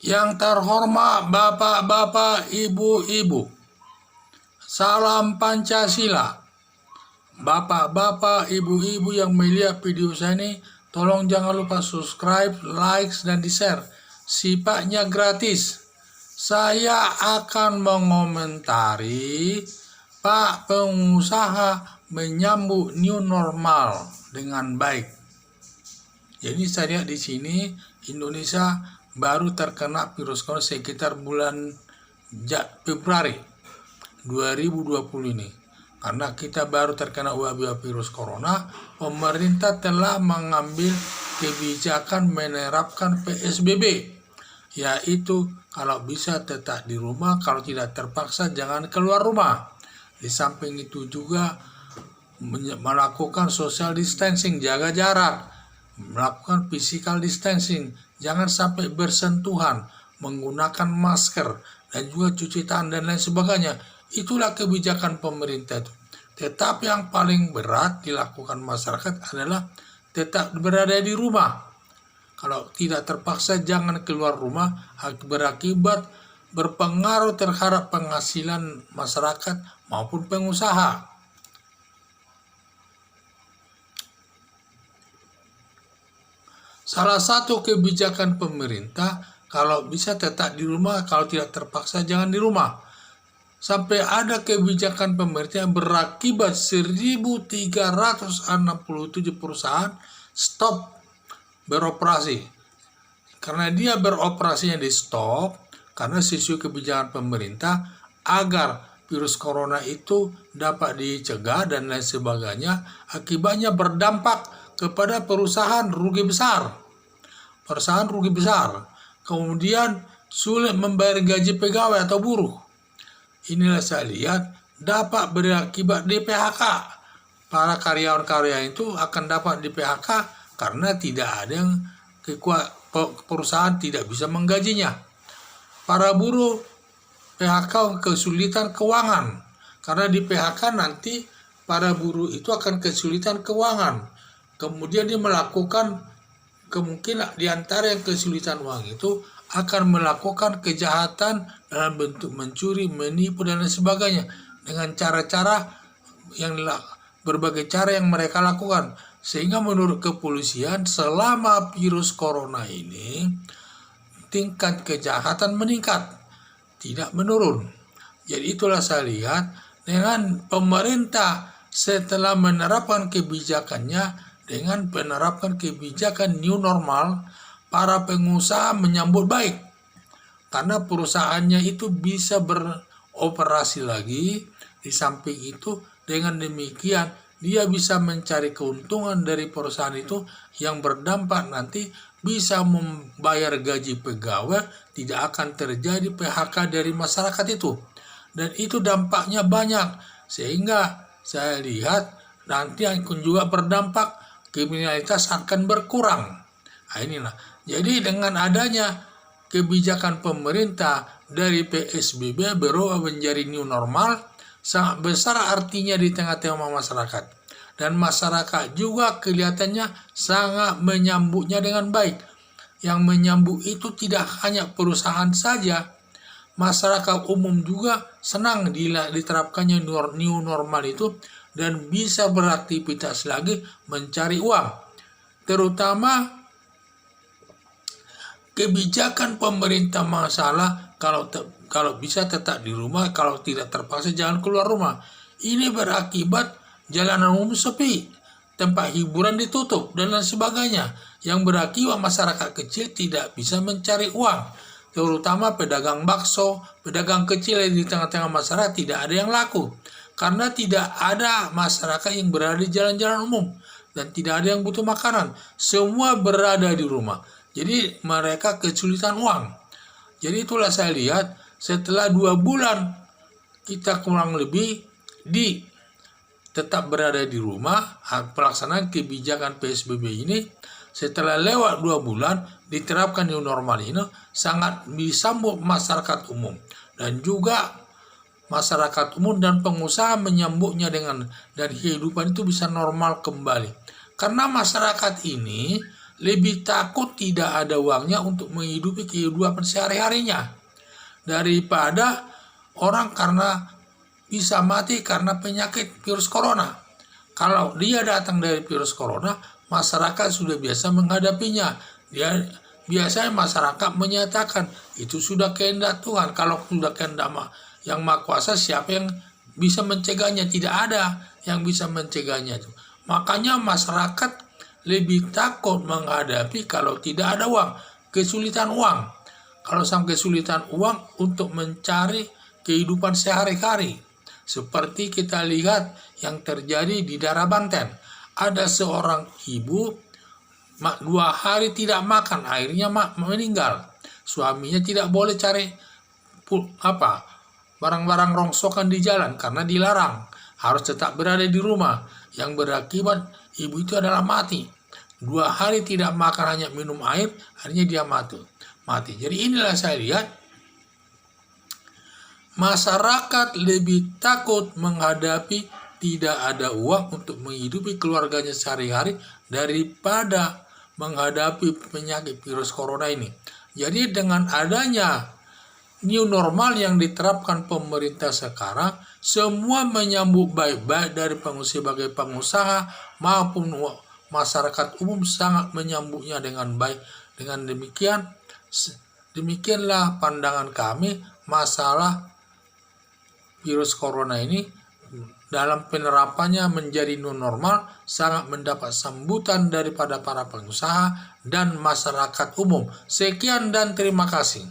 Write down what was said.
Yang terhormat bapak-bapak, ibu-ibu, salam Pancasila. Bapak-bapak, ibu-ibu yang melihat video saya ini, tolong jangan lupa subscribe, like, dan di-share. Sifatnya gratis. Saya akan mengomentari Pak pengusaha menyambut new normal dengan baik. Jadi saya lihat di sini Indonesia baru terkena virus corona sekitar bulan Februari 2020 ini. Karena kita baru terkena wabah virus corona, pemerintah telah mengambil kebijakan menerapkan PSBB, yaitu kalau bisa tetap di rumah, kalau tidak terpaksa jangan keluar rumah. Di samping itu juga melakukan social distancing, jaga jarak, melakukan physical distancing, jangan sampai bersentuhan, menggunakan masker, dan juga cuci tangan dan lain sebagainya. Itulah kebijakan pemerintah itu. Tetapi yang paling berat dilakukan masyarakat adalah tetap berada di rumah. Kalau tidak terpaksa jangan keluar rumah, berakibat berpengaruh terhadap penghasilan masyarakat maupun pengusaha. Salah satu kebijakan pemerintah, kalau bisa tetap di rumah, kalau tidak terpaksa jangan di rumah. Sampai ada kebijakan pemerintah yang berakibat 1.367 perusahaan stop beroperasi. Karena dia beroperasinya di stop, karena sesuai kebijakan pemerintah agar virus corona itu dapat dicegah dan lain sebagainya, akibatnya berdampak kepada perusahaan rugi besar. Perusahaan rugi besar. Kemudian sulit membayar gaji pegawai atau buruh. Inilah saya lihat dapat berakibat di PHK. Para karyawan-karyawan itu akan dapat di PHK karena tidak ada yang perusahaan tidak bisa menggajinya. Para buruh PHK kesulitan keuangan. Karena di PHK nanti para buruh itu akan kesulitan keuangan. Kemudian dia melakukan kemungkinan di antara yang kesulitan uang itu akan melakukan kejahatan dalam bentuk mencuri, menipu dan lain sebagainya dengan cara-cara yang berbagai cara yang mereka lakukan. Sehingga menurut kepolisian selama virus corona ini tingkat kejahatan meningkat, tidak menurun. Jadi itulah saya lihat dengan pemerintah setelah menerapkan kebijakannya, dengan menerapkan kebijakan new normal, para pengusaha menyambut baik. Karena perusahaannya itu bisa beroperasi lagi. Di samping itu, dengan demikian, dia bisa mencari keuntungan dari perusahaan itu yang berdampak nanti bisa membayar gaji pegawai, tidak akan terjadi PHK dari masyarakat itu. Dan itu dampaknya banyak. Sehingga saya lihat nanti akan juga berdampak kriminalitas akan berkurang. Nah, inilah. Jadi dengan adanya kebijakan pemerintah dari PSBB berubah menjadi new normal, sangat besar artinya di tengah-tengah masyarakat. Dan masyarakat juga kelihatannya sangat menyambutnya dengan baik. Yang menyambut itu tidak hanya perusahaan saja, masyarakat umum juga senang diterapkannya new normal itu dan bisa beraktivitas lagi mencari uang. Terutama kebijakan pemerintah masalah kalau bisa tetap di rumah, kalau tidak terpaksa jangan keluar rumah. Ini berakibat jalanan umum sepi, tempat hiburan ditutup dan lain sebagainya, yang berakibat masyarakat kecil tidak bisa mencari uang. Terutama pedagang bakso, pedagang kecil di tengah-tengah masyarakat tidak ada yang laku. Karena tidak ada masyarakat yang berada di jalan-jalan umum dan tidak ada yang butuh makanan. Semua berada di rumah. Jadi mereka kesulitan uang. Jadi itulah saya lihat setelah 2 bulan kita kurang lebih tetap berada di rumah, pelaksanaan kebijakan PSBB ini setelah lewat 2 bulan diterapkan new normal ini sangat disambut masyarakat umum dan juga masyarakat umum dan pengusaha menyambutnya dan kehidupan itu bisa normal kembali. Karena masyarakat ini lebih takut tidak ada uangnya untuk menghidupi kehidupan sehari-harinya daripada orang karena bisa mati karena penyakit virus corona. Kalau dia datang dari virus corona, masyarakat sudah biasa menghadapinya. Biasanya masyarakat menyatakan itu sudah kehendak Tuhan. Kalau sudah kehendak yang Maha Kuasa, siapa yang bisa mencegahnya? Tidak ada yang bisa mencegahnya itu. Makanya masyarakat lebih takut menghadapi kalau tidak ada uang, kesulitan uang. Kalau sampai kesulitan uang untuk mencari kehidupan sehari-hari. Seperti kita lihat yang terjadi di daerah Banten. Ada seorang ibu 2 hari tidak makan, akhirnya meninggal. Suaminya tidak boleh cari barang-barang rongsokan di jalan karena dilarang, harus tetap berada di rumah, yang berakibat ibu itu adalah mati. 2 hari tidak makan, hanya minum air, akhirnya dia mati. Jadi inilah saya lihat masyarakat lebih takut menghadapi tidak ada uang untuk menghidupi keluarganya sehari-hari daripada menghadapi penyakit virus corona ini. Jadi dengan adanya new normal yang diterapkan pemerintah sekarang, semua menyambut baik-baik, dari sebagai pengusaha maupun masyarakat umum sangat menyambutnya dengan baik. Dengan demikianlah pandangan kami masalah virus corona ini. Dalam penerapannya menjadi new normal sangat mendapat sambutan daripada para pengusaha dan masyarakat umum. Sekian dan terima kasih.